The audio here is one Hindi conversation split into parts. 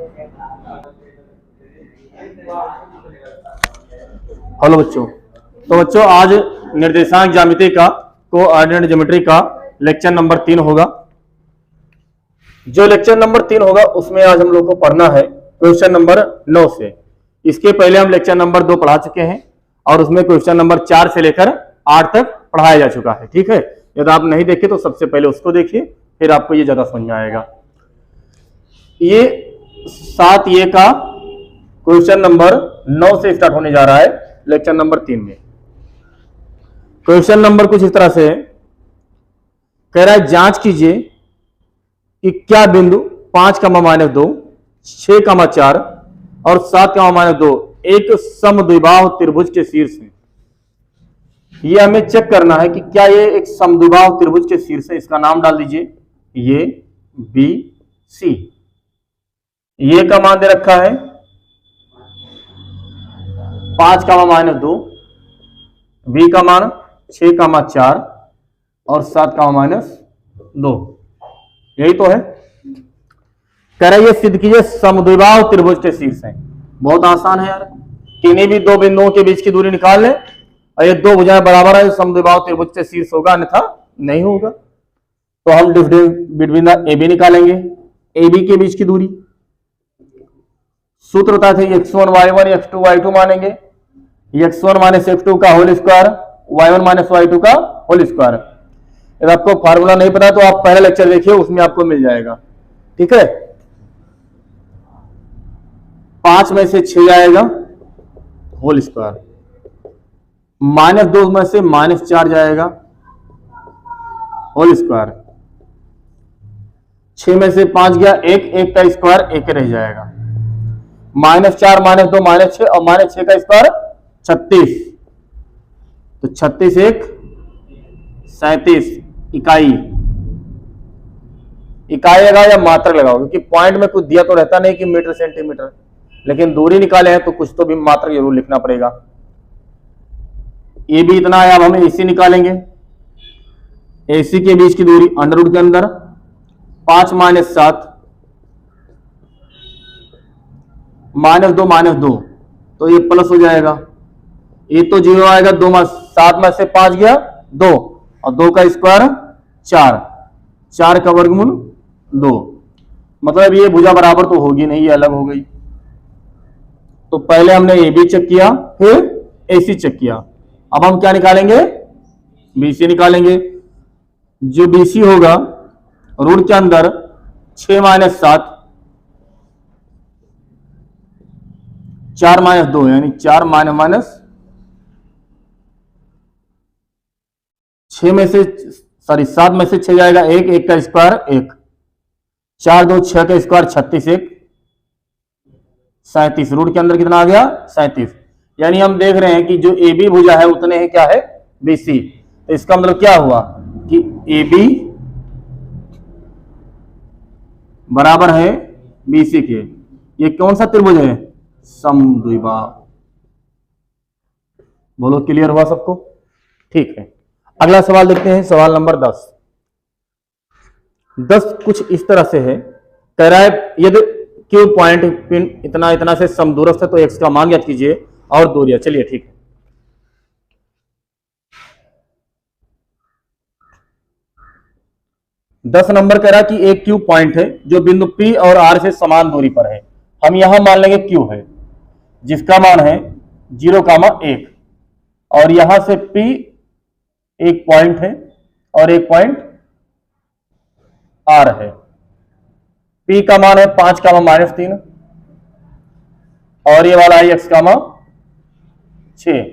हेलो बच्चों, तो बच्चों आज निर्देशांक ज्यामिति का कोऑर्डिनेट ज्योमेट्री का लेक्चर नंबर 3 होगा। जो लेक्चर नंबर 3 होगा उसमें आज हम लोग को पढ़ना है क्वेश्चन नंबर 9 से। इसके पहले हम लेक्चर नंबर 2 पढ़ा चुके हैं और उसमें क्वेश्चन नंबर 4 से लेकर 8 तक पढ़ाया जा चुका है। ठीक है, यदि आप नहीं देखे तो सबसे पहले उसको देखिए, फिर आपको ये ज्यादा समझ में आएगा। ये 7 ये का क्वेश्चन नंबर 9 से स्टार्ट होने जा रहा है लेक्चर नंबर 3 में। क्वेश्चन नंबर कुछ इस तरह से कह रहा है, जांच कीजिए कि क्या बिंदु 5,-2, 6,4 और 7,-2 एक समद्विबाहु त्रिभुज के शीर्ष है। ये हमें चेक करना है कि क्या ये एक समद्विबाहु त्रिभुज के शीर्ष है। इसका नाम डाल दीजिए, ये बी सी। ये का मान दे रखा है 5,-2, बी का मान 6,4 और 7,-2। यही तो है। कह रहा है ये सिद्ध कीजिए समद्विबाहु त्रिभुज के शीर्ष है। बहुत आसान है यार, किन्हीं भी दो बिंदुओं के बीच की दूरी निकाल ले और ये दो भुजाएं बराबर है, समद्विबाहु त्रिभुज के शीर्ष होगा, अन्यथा नहीं होगा। तो हम difference between the A B निकालेंगे, ए बी के बीच की दूरी। सूत्र होता है x1 y1 x2 y2 मानेंगे, x1 माइनस x2 का whole square, y1 minus y2 का होल स्क्वायर। यदि आपको फार्मूला नहीं पता तो आप पहला लेक्चर देखिए, उसमें आपको मिल जाएगा। ठीक है, 5 में से 6 जाएगा होल स्क्वायर, -2 में से -4 जाएगा होल स्क्वायर, 6 में से 5 गया 1 का स्क्वायर 1 रह जाएगा, -4 -2 -6 और -6 का स्क्वायर 36। तो 36 1 37 इकाई लगाओ या मात्रक लगाओ, क्योंकि पॉइंट में कुछ दिया तो रहता नहीं कि मीटर सेंटीमीटर, लेकिन दूरी निकाले हैं तो कुछ तो भी मात्रक जरूर लिखना पड़ेगा। ये भी इतना है। अब हमें एसी निकालेंगे, एसी के बीच की दूरी अंडर रूट के अंदर 5 - 7 -2 -2 तो ये प्लस हो जाएगा, ये तो 0 आएगा। 2 में 7 में से 5 गया 2 और 2 का स्क्वायर 4, 4 का वर्गमूल 2। मतलब ये भुजा बराबर तो होगी नहीं, ये अलग हो गई। तो पहले हमने ए बी चेक किया, फिर ए सी चेक किया। अब हम क्या निकालेंगे, बी सी निकालेंगे। जो बी सी होगा रूट के अंदर 6 - 7 4 - 2 यानी 4 - 6 में से 7 में से 6 जाएगा 1 का स्क्वायर 1, 4 2 6 का स्क्वायर 36 1 37। रूट के अंदर कितना आ गया 37। यानी हम देख रहे हैं कि जो ए बी भुजा है उतने ही क्या है बी सी। तो इसका मतलब क्या हुआ कि ए बी बराबर है बी सी के। ये कौन सा त्रिभुज है, समद्विबाहु। बोलो क्लियर हुआ सबको। ठीक है, अगला सवाल देखते हैं, सवाल नंबर 10 कुछ इस तरह से है। कह रहा है यदि क्यू पॉइंट पिन इतना इतना से समदूरस्थ है तो एक्स का मान ज्ञात कीजिए और दूरियां। चलिए ठीक है, दस नंबर कह रहा है कि एक क्यू पॉइंट है जो बिंदु P और R से समान दूरी पर है। हम यहां मान लेंगे क्यू है, जिसका मान है 0,1 और यहां से P एक पॉइंट है और एक पॉइंट R है। P का मान है 5,-3 और ये वाला है x का मान 6।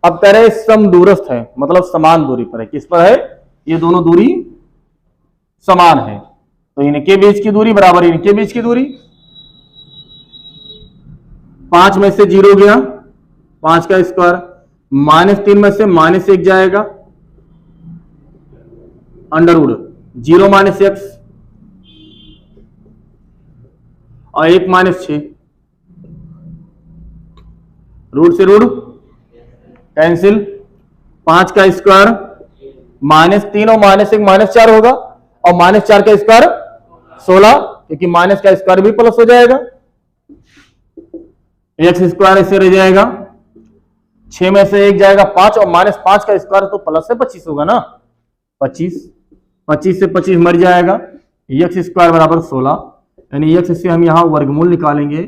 अब कह रहे समदूरस्थ है, मतलब समान दूरी पर है। किस पर है, ये दोनों दूरी समान है, तो इनके बीच की दूरी बराबर इनके बीच की दूरी। 5 में से 0 गया 5 का स्क्वायर, -3 में से -1 जाएगा अंडर रूट 0 - x और 1 - 6। रूट से रूट कैंसिल, 5 का स्क्वायर -3 और -1 -4 होगा और -4 का स्क्वायर 16, क्योंकि माइनस का स्क्वायर भी प्लस हो जाएगा, एक्स स्क्वायर ऐसे रह जाएगा, 6 में से 1 जाएगा 5 और -5 का स्क्वायर तो प्लस से 25 होगा ना, 25 से 25 मर जाएगा, एक्स स्क्वायर बराबर 16, यानी एक्स से हम यहाँ वर्गमूल निकालेंगे,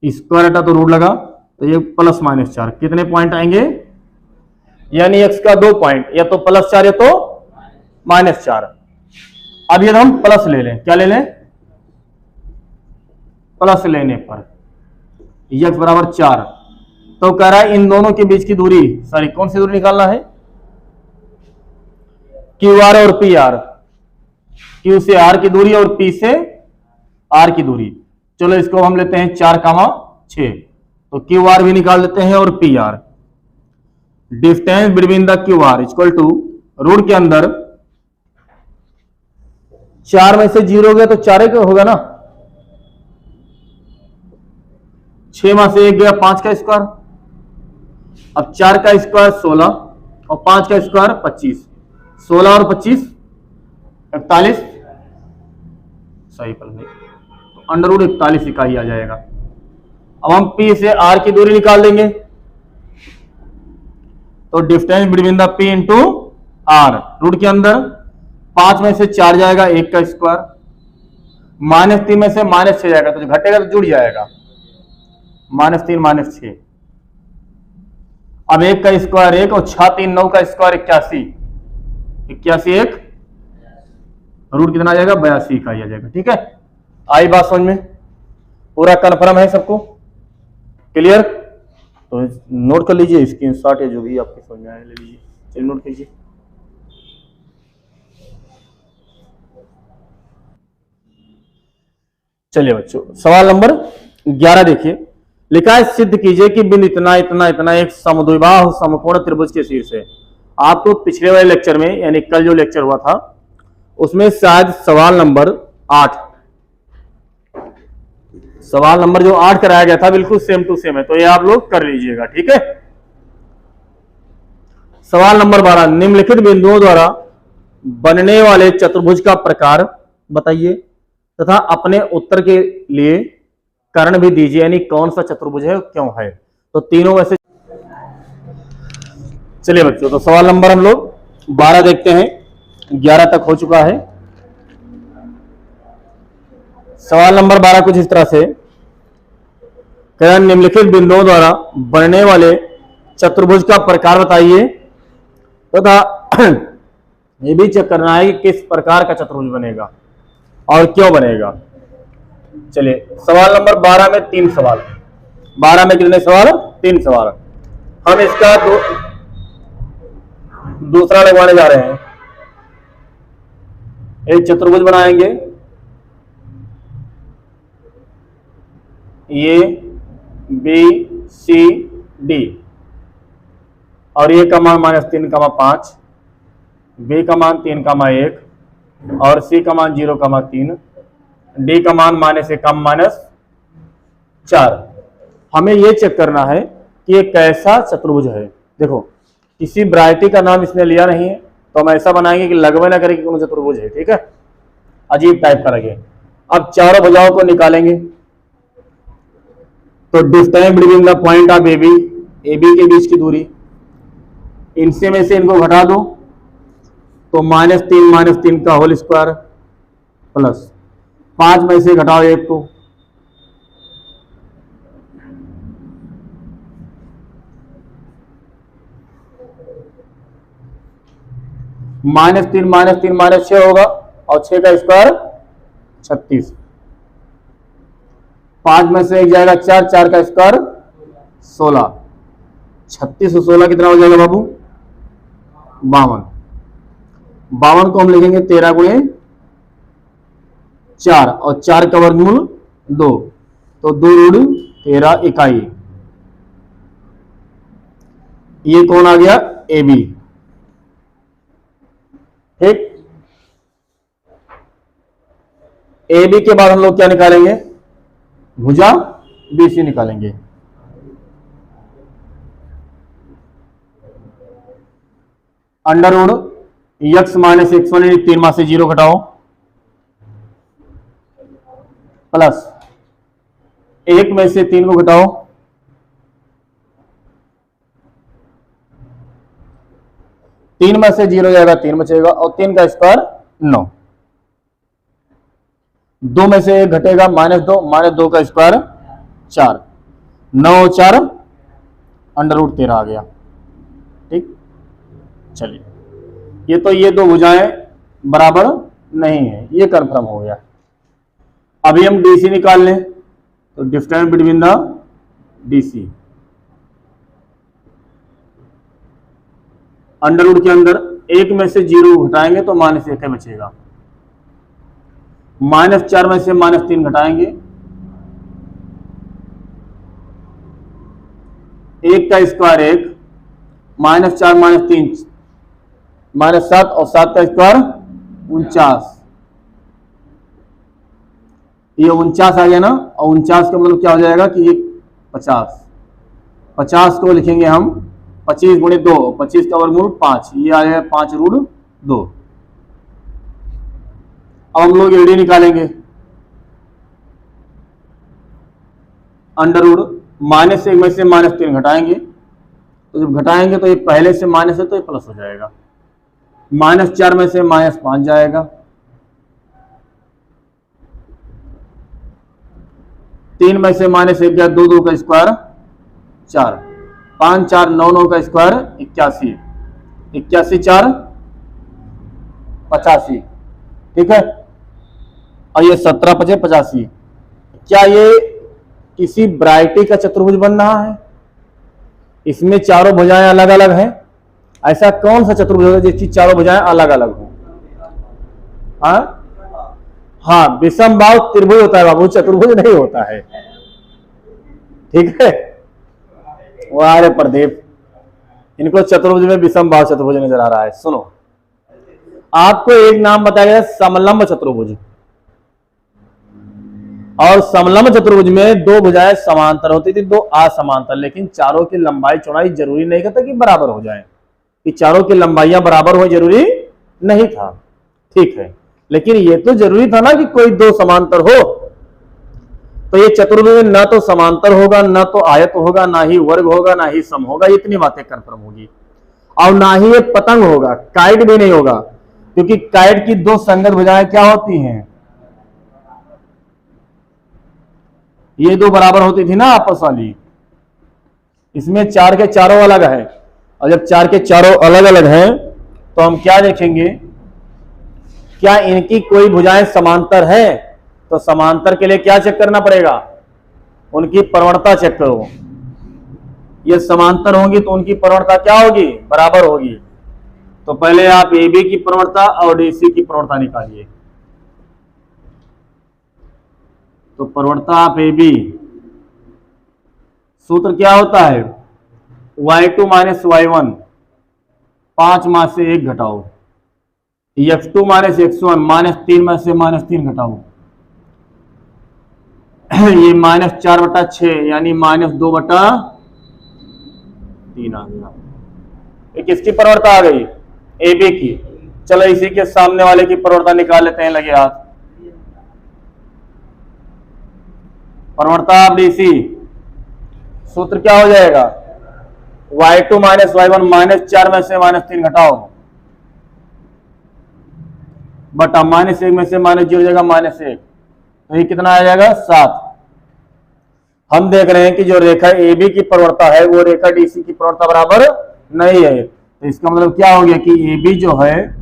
स्क्वायर हटा तो रूट लगा, तो ये +-4 कितने पॉइंट आएंगे, यानी एक्स का 2 पॉइंट, या तो +4 या तो -4। अब ये हम प्लस ले लें, क्या ले लें, प्लस लेने पर एक्स बराबर 4, तो कह रहा है इन दोनों के बीच की दूरी, सॉरी कौन सी दूरी निकालना है, क्यू आर और पी आर, क्यू से आर की दूरी और पी से आर की दूरी। चलो इसको हम लेते हैं 4,6, तो क्यू आर भी निकाल देते हैं और P R. Distance between the Q R equal to root के अंदर 4 में से 0 गया तो 4 का होगा ना, 6 में से 1 गया 5 का स्क्वायर, अब 4 का स्क्वायर 16 और 5 का स्क्वायर 25, 16 और 25 41, सही पल में, तो अंडर रूट 41 इकाई आ जाएगा। अब हम P से R की दूरी निकाल देंगे, तो distance between the P into R, root के अंदर 5 में से 4 जाएगा 1 का स्क्वायर, -3 में से -6 जाएगा, तो जो घटेगा तो जुड़ जाएगा, -3 -6, अब 1 का स्क्वायर 1 और 6 3 9 का स्क्वायर 81, 81 1, रूट कितना आ जाएगा 82 इकाई आ जाएगा। ठीक है, आई बात समझ में, पूरा कन्फर्म है सबको, क्लियर, तो नोट कर लीजिए, स्क्रीनशॉट या जो भी आपके समझ में आए ले लीजिए, चलिए नोट कीजिए। चलिए बच्चों सवाल नंबर 11 देखिए, लिखा है सिद्ध कीजिए कि बिंदु इतना इतना इतना एक समद्विबाहु समकोण त्रिभुज के शीर्ष है। आपको पिछले वाले लेक्चर में, यानी कल जो लेक्चर हुआ था उसमें शायद सवाल नंबर 8 जो 8 कराया गया था, बिल्कुल सेम टू सेम है, तो ये आप लोग कर लीजिएगा। ठीक है, सवाल नंबर 12, निम्नलिखित बिंदुओं द्वारा बनने वाले चतुर्भुज का प्रकार बताइए तथा अपने उत्तर के लिए कारण भी दीजिए, यानी कौन सा चतुर्भुज है क्यों है, तो तीनों में से। चलिए बच्चों, तो सवाल नंबर हम लोग 12 देखते हैं, 11 तक हो चुका है। सवाल नंबर 12 कुछ इस तरह से, निम्नलिखित बिंदुओं द्वारा बनने वाले चतुर्भुज का प्रकार बताइए तथा ये भी चेक करना है कि किस प्रकार का चतुर्भुज बनेगा और क्यों बनेगा। चलिए सवाल नंबर 12 में 3 सवाल, 12 में कितने सवाल, 3 सवाल, हम इसका दूसरा लगवाने जा रहे हैं। एक चतुर्भुज बनाएंगे, ये BCD और ये का मान -3,5, B का मान 3,1 और C का मान 0,3, D का मान -1 -4। हमें ये चेक करना है कि ये कैसा चतुर्भुज है। देखो किसी वैरायटी का नाम इसने लिया नहीं है, तो हम ऐसा बनाएंगे कि लगभग ना करें कि कौन चतुर्भुज है। ठीक है, अजीब टाइप करेंगे। अब चारों भुजाओं को निकालेंगे, तो distance between the point of AB के बीच की दूरी, इनसे में से इनको घटा दो, तो -3 का होल स्क्वायर प्लस 5 में से घटाओ 1 को, -3 -6 होगा और 6 का स्क्वायर 36, 5 में से 1 जाएगा 4, 4 का स्क्वायर 16, 36 और 16 कितना हो जाएगा बाबू, 52। 52 को हम लिखेंगे 13 गुणे 4 और 4 का वर्गमूल 2, तो 2 रूट 13 इकाई। ये कौन आ गया, AB। ठीक, AB के बाद हम लोग क्या निकालेंगे, भुजा BC निकालेंगे। अंडर रूट x -x1 3 में से 0 घटाओ, प्लस 1 में से 3 को घटाओ, 3 में से 0 जाएगा 3 बचेगा और 3 का स्क्वायर 9, 2 में से 1 घटेगा -2, -2 का स्क्वायर 4, 9 4 √13 आ गया। ठीक, चलिए ये तो ये दो भुजाएं बराबर नहीं है, ये कंफर्म हो गया। अभी हम डीसी निकाल लें, तो difference between the DC, under root के अंदर 1 में से 0 घटाएंगे तो -1 बचेगा, -4 में से -3 घटाएंगे, 1 का स्क्वायर 1, -4 -3 -7 और 7 का स्क्वायर 49, ये 49 आ गया ना, और 49 का मतलब क्या हो जाएगा कि ये 50, 50 को लिखेंगे हम 25 गुणे 2, 25 का वर्गमूल 5, ये आ जाएगा 5√2। अब हम लोग एडी निकालेंगे, अंडर रूट -1 में से -3 घटाएंगे, तो जब घटाएंगे तो ये पहले से माइनस है तो ये प्लस हो जाएगा, -4 में से -5 जाएगा, 3 में से -1 गया, 2 2 का स्क्वायर 4, 5 4 9 9 का स्क्वायर 81, 81 4 85, ठीक है। और ये 17 5 85। क्या ये किसी वैरायटी का चतुर्भुज बन रहा है? इसमें चारों भुजाएं अलग अलग हैं। ऐसा कौन सा चतुर्भुज है जिसकी चारों भुजाएं अलग अलग हो? हाँ, विषम बाहु त्रिभुज होता है बाबू, चतुर्भुज नहीं होता है, ठीक है। वो आ रहे प्रदीप, इनको चतुर्भुज में विषम बाहु चतुर्भुज नजर आ रहा है। सुनो, आपको एक नाम बताया गया समलंब चतुर्भुज, और समलंब चतुर्भुज में दो भुजाएं समांतर होती थी, दो असमांतर, लेकिन चारों की लंबाई चौड़ाई जरूरी नहीं कहता कि बराबर हो जाए, कि चारों की लंबाइयां बराबर हो जरूरी नहीं था, ठीक है। लेकिन ये तो जरूरी था ना कि कोई दो समांतर हो। तो ये चतुर्भुज में ना तो समांतर होगा, ना तो आयत होगा, ना ही वर्ग होगा, ना ही सम होगा, इतनी बातें कंफर्म होगी। और ना ही ये पतंग होगा, काइट भी नहीं होगा, क्योंकि काइट की दो संगत भुजाएं क्या होती हैं? ये दो बराबर होती थी ना आपस वाली। इसमें चार के चारों अलग है, और जब चार के चारों अलग अलग हैं तो हम क्या देखेंगे, क्या इनकी कोई भुजाएं समांतर है? तो समांतर के लिए क्या चेक करना पड़ेगा? उनकी प्रवणता चेक करो। ये समांतर होंगी तो उनकी प्रवणता क्या होगी? बराबर होगी। तो पहले आप AB की प्रवणता और DC की प्रवणता निकालिए। तो प्रवणता आप AB, सूत्र क्या होता है? y2 माइनस y1, 5 में से 1 घटाओ, x2 माइनस x1, -3 में से -3 घटाओ, ये -4/6 यानी -2/3 आ गया। ये किसकी प्रवणता आ गई? AB की। चलो इसी के सामने वाले की प्रवणता निकाल लेते हैं, लगे हाथ। प्रवणता आप DC, सूत्र क्या हो जाएगा? y2 माइनस y1, -4 में से -3 घटाओ, बटा -1 में से -0 हो जाएगा -1, तो ये कितना आ जाएगा? 7। हम देख रहे हैं कि जो रेखा AB की प्रवणता है वो रेखा DC की प्रवणता बराबर नहीं है, तो इसका मतलब क्या हो गया कि AB जो है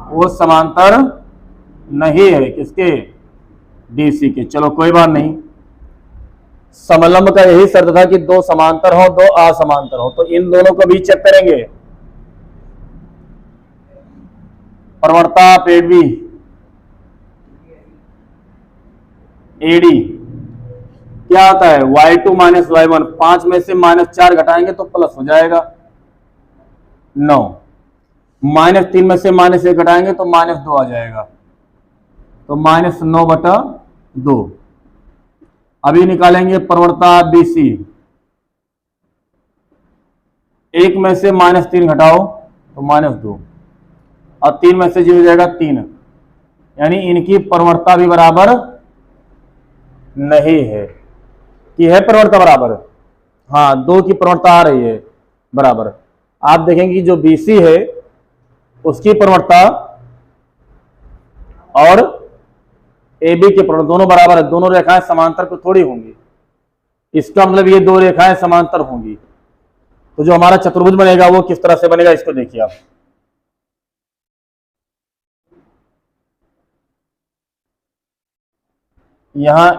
वो समांतर नहीं है किसके? DC के। चलो कोई बात नहीं, समलंब का यही शर्त था कि दो समांतर हो, दो असमांतर हो, तो इन दोनों को भी चेक करेंगे। प्रवणता AB AD क्या आता है? y2 माइनस y1, 5 में से -4 घटाएंगे तो प्लस हो जाएगा 9, -3 में से -1 घटाएंगे तो -2 आ जाएगा, तो -9/2। अभी निकालेंगे प्रवणता BC, 1 में से -3 घटाओ तो -2, और 3 में से 0 हो जाएगा 3, यानी इनकी प्रवणता भी बराबर नहीं है, कि है प्रवणता बराबर। हाँ, दो की प्रवणता आ रही है बराबर। आप देखेंगे कि जो BC है उसकी प्रवणता और AB की प्रवणता दोनों बराबर है, दोनों रेखाएं समांतर को थोड़ी होंगी। इसका मतलब ये दो रेखाएं समांतर होंगी। तो जो हमारा चतुर्भुज बनेगा वो किस तरह से बनेगा, इसको देखिए आप। यहां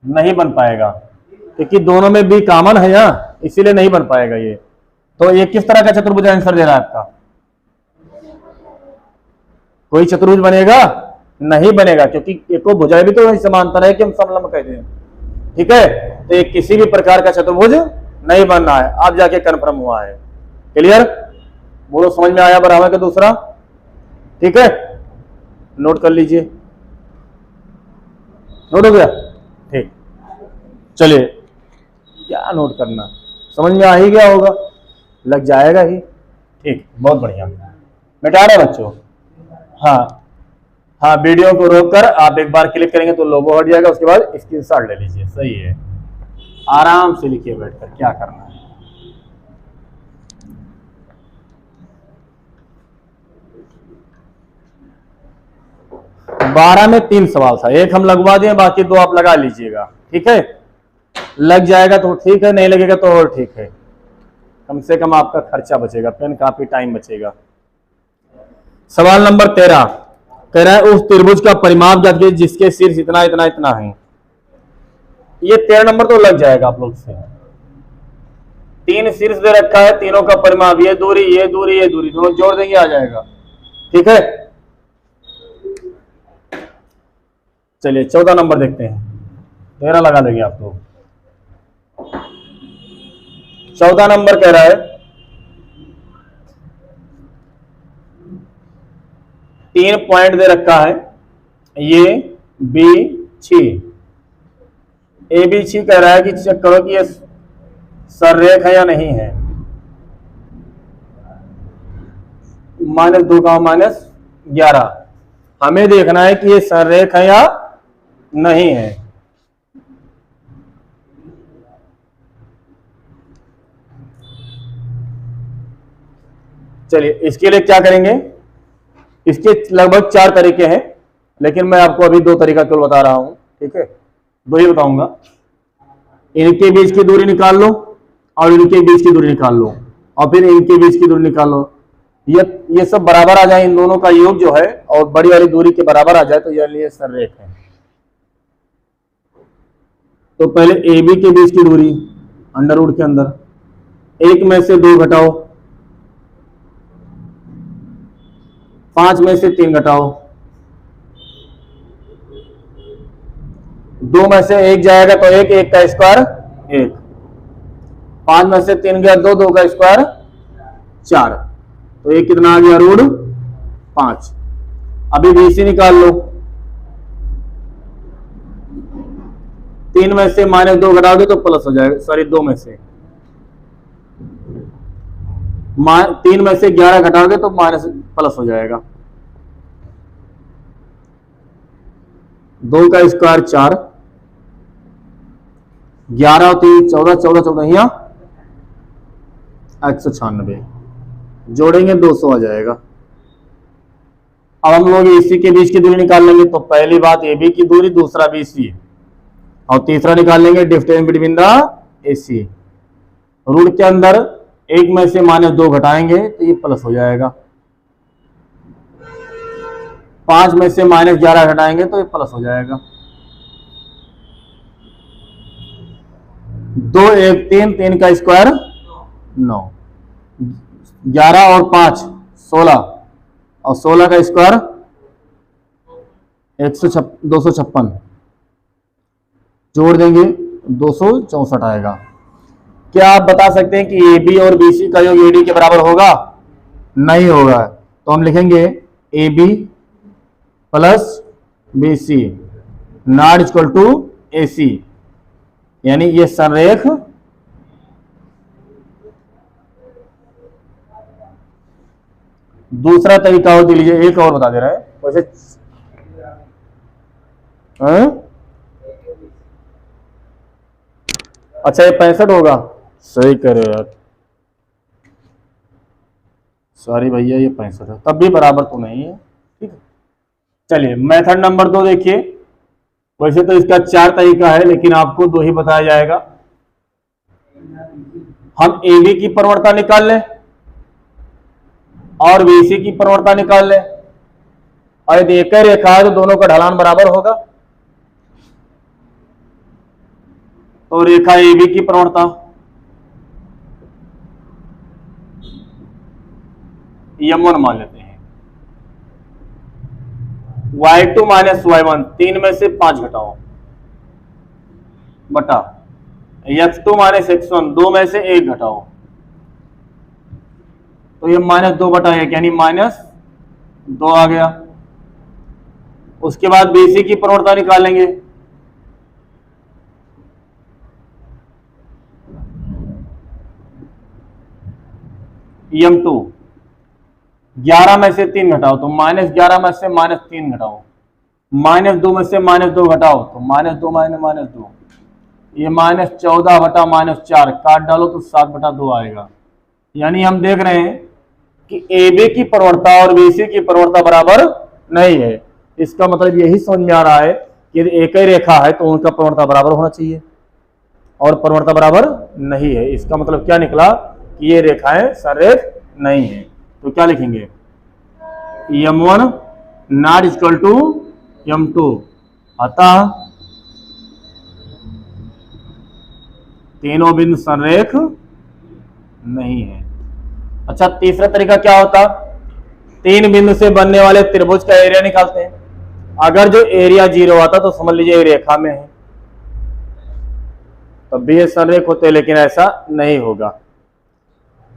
नहीं बन पाएगा क्योंकि दोनों में B कॉमन है यहां, इसीलिए नहीं बन पाएगा ये। तो ये किस तरह का चतुर्भुज आंसर दे रहा है आपका? कोई चतुर्भुज बनेगा नहीं बनेगा, क्योंकि एको भुजाएं भी तो समांतर है कि हम समलंब कहते हैं। ठीक है, तो ये किसी भी प्रकार का चतुर्भुज नहीं बन रहा है, अब जाके कन्फर्म हुआ है। क्लियर? बोलो, समझ में आया बराबर का दूसरा? ठीक है, नोट कर लीजिए। नोट हो गया? ठीक, चलिए, क्या नोट करना, समझ में आ ही गया होगा, लग जाएगा ही। ठीक, बहुत बढ़िया, मिटा रहे बच्चों। हाँ हाँ, वीडियो को रोककर आप एक बार क्लिक करेंगे तो लोगो हट जाएगा, उसके बाद स्क्रीनशॉट ले लीजिए। सही है, आराम से लिखिए बैठकर, क्या करना है। बारह में 3 सवाल था, एक हम लगवा दिए, बाकी 2 आप लगा लीजिएगा। ठीक है, लग जाएगा तो ठीक है, नहीं लगेगा तो और ठीक है, कम से कम आपका खर्चा बचेगा, पेन काफी टाइम बचेगा। सवाल नंबर 13 कह रहा है उस त्रिभुज का परिमाप ज्ञात कीजिए जिसके शीर्ष इतना इतना इतना है। ये 13 नंबर तो लग जाएगा आप लोग से। 3 शीर्ष दे रखा है, तीनों का परिमाप, ये दूरी ये दूरी ये दूरी, दोनों जोड़ देंगे आ जाएगा। ठीक है, चलिए 14 नंबर देखते हैं। 13 लगा देंगे आप लोग। 14 नंबर कह रहा है 3 पॉइंट दे रखा है, ये B6, ABC कह रहा है कि चेक करो कि ये सररेख है या नहीं है। -2 का -11, हमें देखना है कि ये सररेख है या नहीं है। चलिए, इसके लिए क्या करेंगे, इसके लगभग 4 तरीके हैं, लेकिन मैं आपको अभी 2 तरीका केवल बता रहा हूं। ठीक है, 2 ही बताऊंगा। इनके बीच की दूरी निकाल लो और इनके बीच की दूरी निकाल लो और फिर इनके बीच की दूरी निकाल लो। ये सब बराबर आ जाए, इन दोनों का योग जो है और बड़ी वाली दूरी के बराबर आ जाए तो ये सररेख है। तो पहले AB के बीच की दूरी अंडर रूट के अंदर 1 में से 2 घटाओ, 5 में से 3 घटाओ, 2 में से 1 जाएगा तो 1, 1 का स्क्वायर 1, 5 में से 3 गया 2, 2 का स्क्वायर 4, तो ये कितना आ गया रूट 5। अभी BC निकाल लो, 3 में से -2 घटाओगे तो प्लस हो जाएगा, सॉरी 2 में से 3 में से 11 घटाओगे तो माइनस प्लस हो जाएगा। 2 का स्क्वायर 4, 11 और 3 14, 14 14 यहाँ 196, जोड़ेंगे 200 आ जाएगा। अब हम लोग AC के बीच की दूरी निकाल लेंगे, तो पहली बात AB की दूरी, दूसरा BC और तीसरा निकाल लेंगे distance between the AC। Root के अंदर 1 में से -2 घटाएंगे तो ये प्लस हो जाएगा, 5 में से -11 घटाएंगे तो ये प्लस हो जाएगा। 2 1 3, 3 का स्क्वायर 9, 11 और 5 16 और 16 का स्क्वायर 256, जोड़ देंगे 264 आएगा। क्या आप बता सकते हैं कि AB और BC का योग AD के बराबर होगा? नहीं होगा, तो हम लिखेंगे AB plus BC not equal to AC, यानी ये संरेख दूसरा तरीका और दे लीजिए, एक और बता दे रहा है वैसे। अच्छा ये 65 होगा, सही कह रहे हो यार, सॉरी भैया ये 65 है, तब भी बराबर तो नहीं है। ठीक है, चलिए मेथड नंबर 2 देखिए। वैसे तो इसका 4 तरीका है, लेकिन आपको 2 ही बताया जाएगा। हम ए बी की प्रवणता निकाल लें और बीसी की प्रवणता निकाल लें, और यदि एक ही रेखा है तो दोनों का ढलान बराबर होगा। तो रेखा ए बी की प्रवणता m1 मान लेते हैं, y2 माइनस y1 3 में से 5 घटाओ बटा x2 माइनस x1 2 में से 1 घटाओ, तो ये -2 बटा 1 यानी -2 आ गया। उसके बाद बीसी की प्रवणता निकालेंगे, m2 11 में से 3 घटाओ तो -11 में से -3 घटाओ, -2 में से -2 घटाओ तो -2 -2, ये -14 बटा -4 काट डालो तो 7 बटा 2 आएगा। यानी हम देख रहे हैं कि ए बी की प्रवणता और बीसी की प्रवणता बराबर नहीं है। इसका मतलब यही समझ में आ रहा है कि यदि एक ही रेखा है तो उनका प्रवणता बराबर होना चाहिए, और प्रवणता बराबर नहीं है। इसका मतलब क्या निकला कि ये रेखाएं संरेख नहीं है। तो क्या लिखेंगे, m1 not equal to m2, अतः तीनों बिंदु संरेख नहीं है। अच्छा तीसरा तरीका क्या होता, 3 बिंदु से बनने वाले त्रिभुज का एरिया निकालते हैं। अगर जो एरिया 0 आता तो समझ लीजिए रेखा में है, तब भी ये संरेख होते, लेकिन ऐसा नहीं होगा।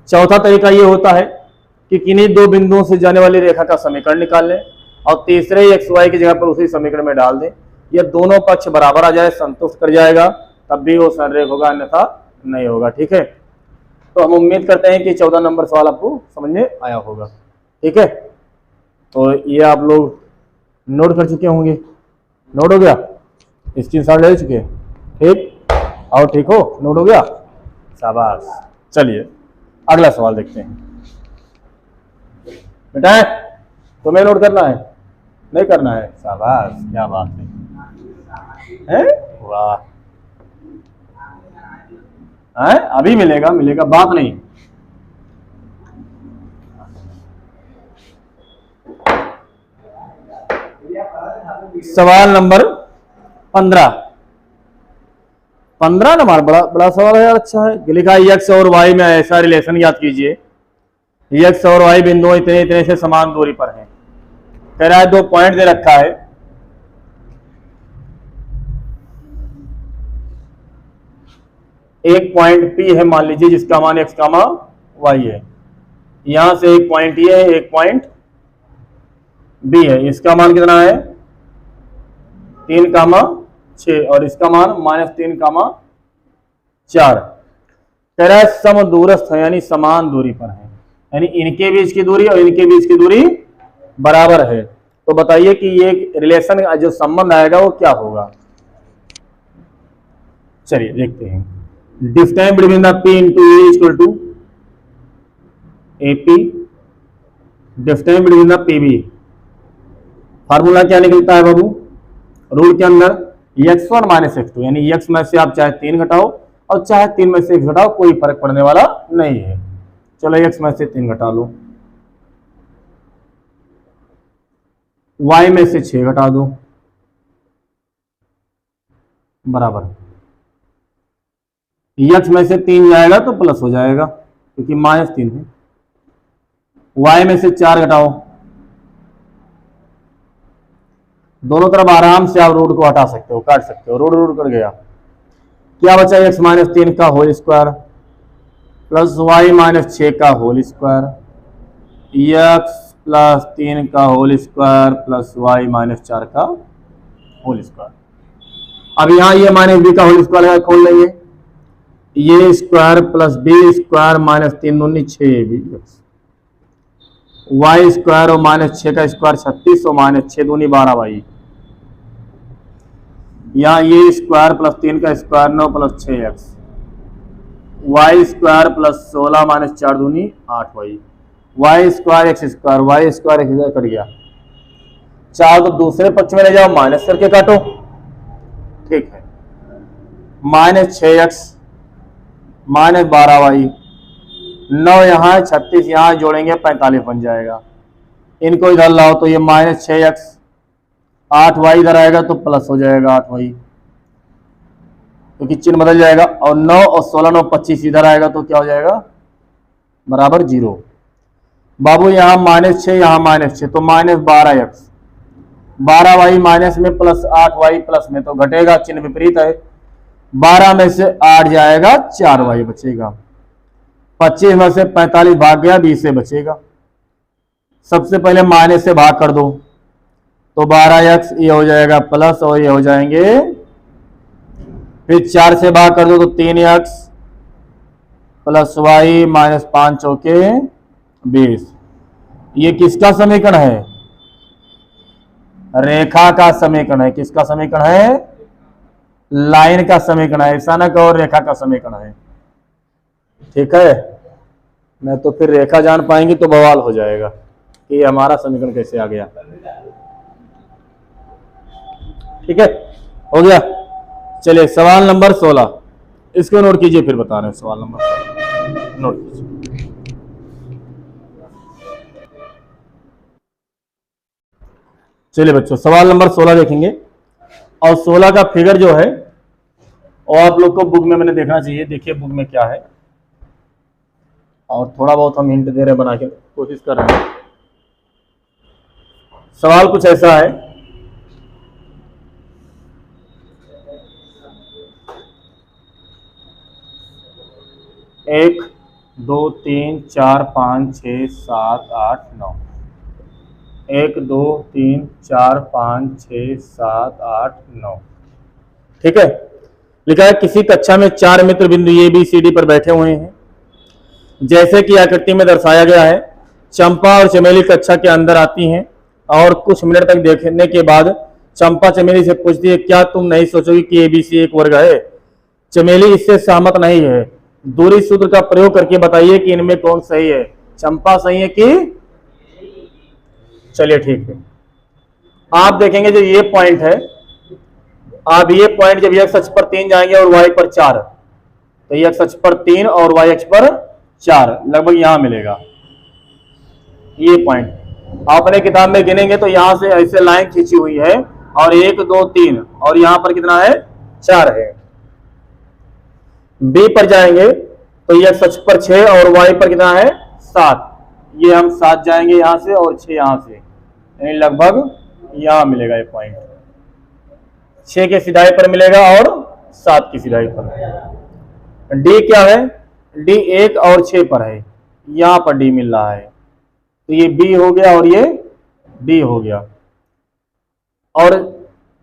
चौथा तरीका ये होता है कि किन्हीं 2 बिंदुओं से जाने वाली रेखा का समीकरण निकाल लें और तीसरे एक्स वाई की जगह पर उसी समीकरण में डाल दें। ये दोनों पक्ष बराबर आ जाए, संतुष्ट कर जाएगा, तब भी वो संरेख होगा, अन्यथा नहीं होगा। ठीक है, तो हम उम्मीद करते हैं कि 14 नंबर सवाल आपको समझ में आया होगा। ठीक है, तो ये आप लोग नोट कर चुके होंगे, नोट हो गया, स्क्रीनशॉट ले चुके, ठीक और ठीक हो, नोट हो गया, शाबाश। चलिए अगला सवाल देखते हैं। बेटा तुम्हें नोट करना है, नहीं करना है, शाबाश, क्या बात है, वाह, है अभी मिलेगा, मिलेगा, बात नहीं। सवाल नंबर 15 नंबर बड़ा बड़ा सवाल है यार, अच्छा है। लिखा एक्स और वाई में ऐसा रिलेशन याद कीजिए, एक्स और वाई बिंदु इतने इतने से समान दूरी पर हैं। कह रहा है 2 पॉइंट दे रखा है, एक पॉइंट P है मान लीजिए, जिसका मान x, y है। यहां से एक पॉइंट ये है, एक पॉइंट B है। इसका मान कितना है 3, 6 और इसका मान -3, 4। कह रहा है सम दूरस्थ है, यानी समान दूरी पर है, यानी इनके बीच की दूरी और इनके बीच की दूरी बराबर है। तो बताइए कि ये रिलेशन जो संबंध आएगा वो क्या होगा। चलिए देखते हैं। Distance between the P into A equal to AP, distance between the PB। Formula क्या निकलता है बाबू, रूल के अंदर x1 माइनस x2, यानी x में से आप चाहे 3 घटाओ और चाहे 3 में से 1 घटाओ, कोई फर्क पड़ने वाला नहीं है। चलो x में से 3 घटा लो, y में से 6 घटा दो, बराबर x में से 3 जाएगा तो प्लस हो जाएगा क्योंकि -3 है। y में से 4 घटाओ, दोनों तरफ आराम से आप रूट को हटा सकते हो, काट सकते हो, रूट कट गया। क्या बचा x माइनस 3 का whole square plus y minus 6 का होल स्क्वायर, x प्लस 3 का whole square plus y minus 4 का होल स्क्वायर। अब यहाँ ये माइनस b का होल स्क्वायर खोल लेंगे, ये square plus b square minus 3 दूनी 6b, y स्क्वायर और माइनस 6 का स्क्वायर 36 और माइनस 6 दूनी 12y। यहाँ ये स्क्वायर प्लस 3 का square 9 plus 6x, Y square plus 16 minus 4 दूनी 8y, Y square X square, Y square X square कट गया। 4 तो दूसरे पक्ष में ले जाओ, माइनस करके काटो, ठीक है। माइनस 6x माइनस 12y, 9 यहाँ है, 36 यहाँ जोड़ेंगे 45 बन जाएगा। इनको इधर लाओ तो ये माइनस 6x, 8y इधर आएगा तो प्लस हो जाएगा 8y, क्योंकि चिन्ह बदल जाएगा। और 9 और 16 9 25 इधर आएगा तो क्या हो जाएगा, बराबर 0। बाबू यहाँ माइनस 6 यहाँ माइनस 6 तो माइनस 12x, 12y माइनस में प्लस 8y प्लस में तो घटेगा, चिन्ह विपरीत है। 12 में से 8 जाएगा 4y बचेगा। 25 में से 45 भाग गया, 20 से बचेगा। सबसे पहले माइनस से भाग कर दो तो 12x ये हो जाएगा प्लस और ये हो जाएंगे, फिर 4 से भाग कर दो तो 3x प्लस y माइनस 5 चौके 20। ये किसका समीकरण है, रेखा का समीकरण है। किसका समीकरण है, लाइन का समीकरण है, ऐसा ना कहो रेखा का समीकरण है, ठीक है। नहीं तो फिर रेखा जान पाएंगे तो बवाल हो जाएगा कि हमारा समीकरण कैसे आ गया, ठीक है। हो गया, चलिए सवाल नंबर 16, इसको नोट कीजिए, फिर बता रहे हैं सवाल नंबर नोट कीजिए। चलिए बच्चों सवाल नंबर 16 देखेंगे, और 16 का फिगर जो है और आप लोग को बुक में मैंने देखना चाहिए। देखिए बुक में क्या है, और थोड़ा बहुत हम हिंट दे रहे हैं, बना के कोशिश कर रहे हैं। सवाल कुछ ऐसा है, एक 2 3 4 5 6 7 8 9, 1 2 3 4 5 6 7 8 9, ठीक है। लिखा है किसी कक्षा में 4 मित्र बिंदु ए बी सी डी पर बैठे हुए हैं, जैसे कि आकृति में दर्शाया गया है। चंपा और चमेली कक्षा के अंदर आती हैं और कुछ मिनट तक देखने के बाद चंपा चमेली से पूछती है, क्या तुम नहीं सोचोगी कि एबीसी एक वर्ग है। चमेली इससे सहमत नहीं है। दूरी सूत्र का प्रयोग करके बताइए कि इनमें कौन सही है। चंपा सही है कि, चलिए ठीक है। आप देखेंगे जो ये पॉइंट है, आप ये पॉइंट जब एक्स अक्ष पर 3 जाएंगे और वाई पर 4, तो ये एक्स अक्ष पर 3 और वाई अक्ष पर 4 लगभग यहां मिलेगा। ये पॉइंट आप अपने किताब में गिनेंगे तो यहां से ऐसे लाइन खींची हुई है, और 1 2 3 और यहां पर कितना है, 4 है। बी पर जाएंगे तो ये एक्स अक्ष पर 6 और वाई पर कितना है, 7। ये हम 7 जाएंगे यहां से और 6 यहां से, यानी लगभग यहां मिलेगा ये पॉइंट। 6 के सिधाई पर मिलेगा और 7 की सिधाई पर। डी क्या है, डी 1 और 6 पर है, यहां पर डी मिल रहा है, तो ये बी हो गया और ये डी हो गया। और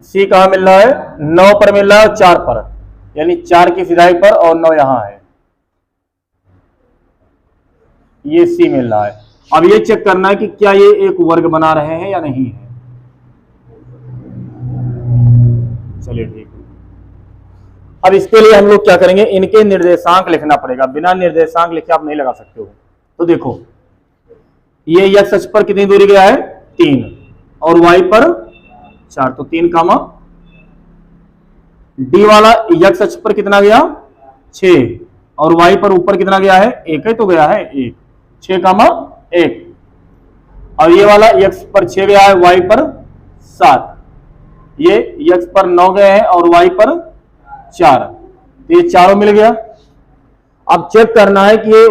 सी कहां मिल रहा है, 9 पर मिल रहा है, 4 पर, यानी 4 की सिधाई पर और 9 यहां है, ये सी मिल रहा है। अब ये चेक करना है कि क्या ये एक वर्ग बना रहे हैं या नहीं है। चलिए ठीक है। अब इसके लिए हम लोग क्या करेंगे, इनके निर्देशांक लिखना पड़ेगा। बिना निर्देशांक लिखे आप नहीं लगा सकते हो। तो देखो ये एक्स अक्ष पर कितनी दूरी गया है, 3, और वाई पर 4, तो 3 कामा। डी वाला एक्स अक्ष पर कितना गया, 6, और वाई पर ऊपर कितना गया है, 1 ही तो गया है, 1, 6 कामा 1। और ये वाला एक्स पर 6 गया है, वाई पर 7, ये एक्स पर 9 गए हैं और वाई पर 4, तो ये चारों मिल गया। अब चेक करना है कि ये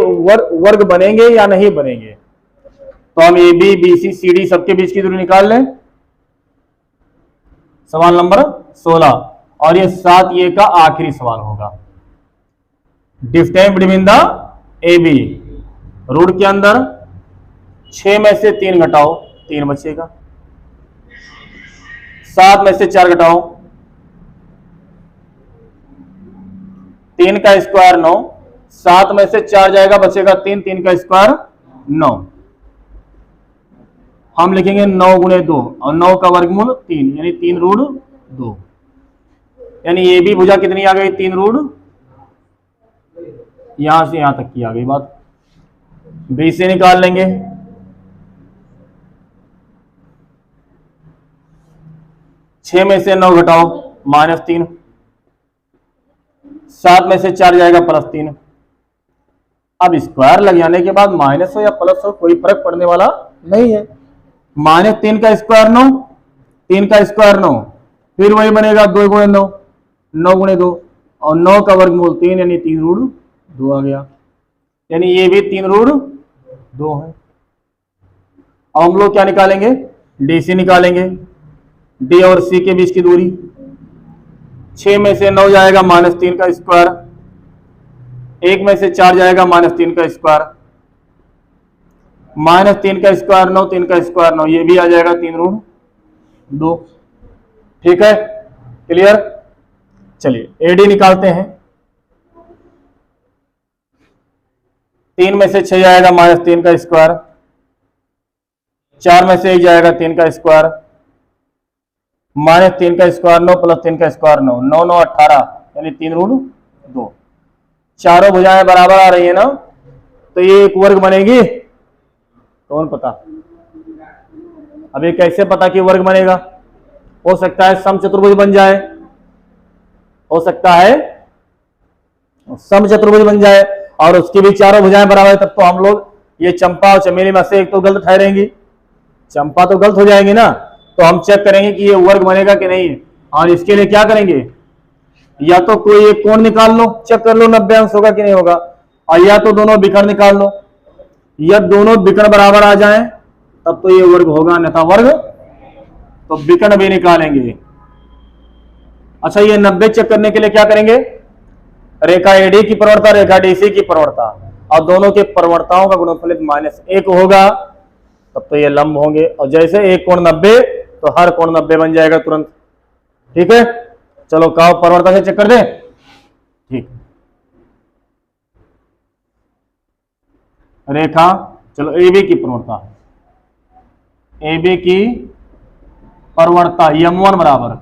वर्ग बनेंगे या नहीं बनेंगे। तो हम A B B C C D सबके बीच की दूरी निकाल लें। सवाल नंबर 16, और ये 7 ये का आखिरी सवाल होगा। Distance between the A B, root के अंदर 6 में से 3 घटाओ, 3 बचेगा। 7 में से 4 घटाओ, 3 का स्क्वायर 9, 7 में से 4 जाएगा, बचेगा 3, 3 का स्क्वायर 9। हम लिखेंगे 9 गुणे 2, और 9 का वर्गमूल 3, यानी 3 रूट 2, यानी ये भी भुजा कितनी आ गई, 3 रूट यहां से यहां तक की आ गई बात। बी से निकाल लेंगे, 6 में से 9 घटाओ -3, 7 में से 4 जाएगा +3। अब स्क्वायर लग जाने के बाद माइनस हो या प्लस हो कोई फर्क पड़ने वाला नहीं है। -3 का स्क्वायर 9, 3 का स्क्वायर 9, फिर वही बनेगा 2 गुणे 9, 9 गुणे 2, और 9 का वर्गमूल 3 यानी 3 रूट 2 आ गया, यानी ये भी 3 रूट 2 है। अब हम लोग क्या निकालेंगे, डी सी निकालेंगे, डी और सी के बीच की दूरी। 6 में से 9 जाएगा -3 का स्क्वायर, 1 में से 4 जाएगा -3 का स्क्वायर, -3 का स्क्वायर 9, 3 का स्क्वायर 9, ये भी आ जाएगा 3 रूट 2। ठीक है, क्लियर। चलिए एडी निकालते हैं। 3 में से 6 जाएगा -3 का स्क्वायर, 4 में से 1 जाएगा 3 का स्क्वायर, -3 का स्क्वायर 9 + 3 का स्क्वायर 9, 9 9 18 यानी 3 रूट 2। चारों भुजाएं बराबर आ रही है ना, तो ये एक वर्ग बनेगी, कौन पता। अब ये कैसे पता कि वर्ग बनेगा, हो सकता है समचतुर्भुज बन जाए, हो सकता है समचतुर्भुज बन जाए और उसकी भी चारों भुजाएं बराबर है, तब तो हम लोग ये चंपा और चमेली में से एक तो गलत ठहरेंगी, चंपा तो गलत हो जाएगी ना। तो हम चेक करेंगे कि ये वर्ग बनेगा कि नहीं, और इसके लिए क्या करेंगे, या तो कोई एक कोण निकाल लो, चेक कर लो 90 अंश होगा कि नहीं होगा, और या तो दोनों विकर्ण निकाल लो, या दोनों विकर्ण बराबर आ जाएं तब तो ये वर्ग होगा, अन्यथा वर्ग। तो विकर्ण भी निकालेंगे। अच्छा, ये 90 चेक करने के लिए क्या करेंगे, रेखा एडी की प्रवणता, रेखा डीसी की प्रवणता, और दोनों के प्रवणताओं का गुणनफल -1 होगा, तब तो ये लंब होंगे। और जैसे एक कोण 90 तो हर कोण 90 बन जाएगा तुरंत। ठीक है, चलो काव प्रवणता से चेक कर दें। ठीक, रेखा, चलो AB की प्रवणता, AB की प्रवणता M1 बराबर,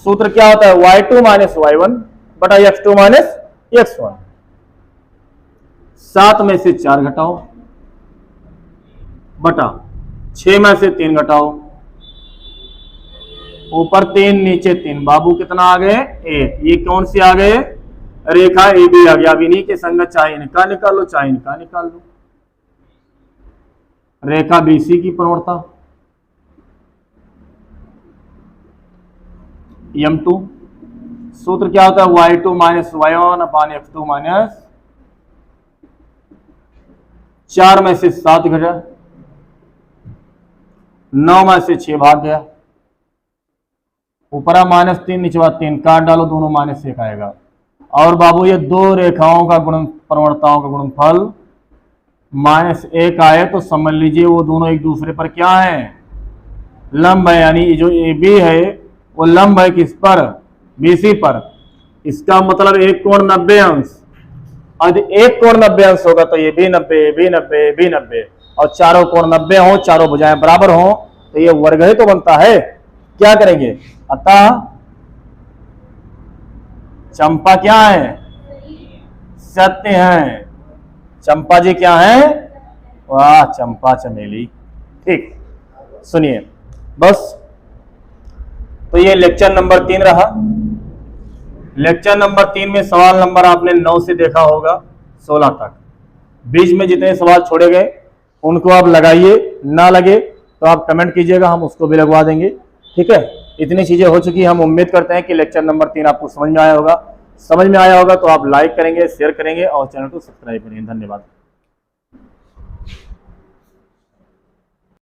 सूत्र क्या होता है, y2 - y1 बटा x2 - x1। 7 में से 4 घटाओ बटा 6 में से 3 घटाओ, ऊपर 3 नीचे 3, बाबू कितना आ गए 1। ये कौन से आ गए, रेखा AB आ गया। अब इन्हीं के संगत चाहे इनका निकाल लो चाहे इनका निकाल लो। रेखा BC की प्रवणता M2, सूत्र क्या होता है, y2 - y1 अपान x2 4 में से 7 घटा, 9 में से 6 भाग गया, ऊपरा -3 निचवा 3, काट डालो दोनों -1 आएगा। और बाबू ये दो रेखाओं का गुण, प्रवणताओं का गुणनफल -1 आए तो समझ लीजिए वो दोनों एक दूसरे पर क्या है, लंब है। यानी जो AB है वो लंब है किस पर, BC पर। इसका मतलब एक कोण 90 अंश, यदि एक कोण 90 अंश होगा तो ये भी 90, भी 90, भी 90, और चारों कोण 90 हो, चारों भुजाएं बराबर हो, तो ये वर्ग ही तो बनता है। क्या करेंगे, अतः चंपा क्या है, सत्य है। चंपा जी क्या है, वाह चंपा चमेली। ठीक, सुनिए बस, तो ये लेक्चर नंबर 3 रहा। लेक्चर नंबर 3 में सवाल नंबर आपने 9 से देखा होगा 16 तक। बीच में जितने सवाल छोड़े गए उनको आप लगाइए, ना लगे तो आप कमेंट कीजिएगा, हम उसको भी लगवा देंगे। ठीक है, इतनी चीजें हो चुकी, हम उम्मीद करते हैं कि लेक्चर नंबर 3 आपको समझ में आया होगा। समझ में आया होगा तो आप लाइक करेंगे, शेयर करेंगे और चैनल को सब्सक्राइब करेंगे। धन्यवाद।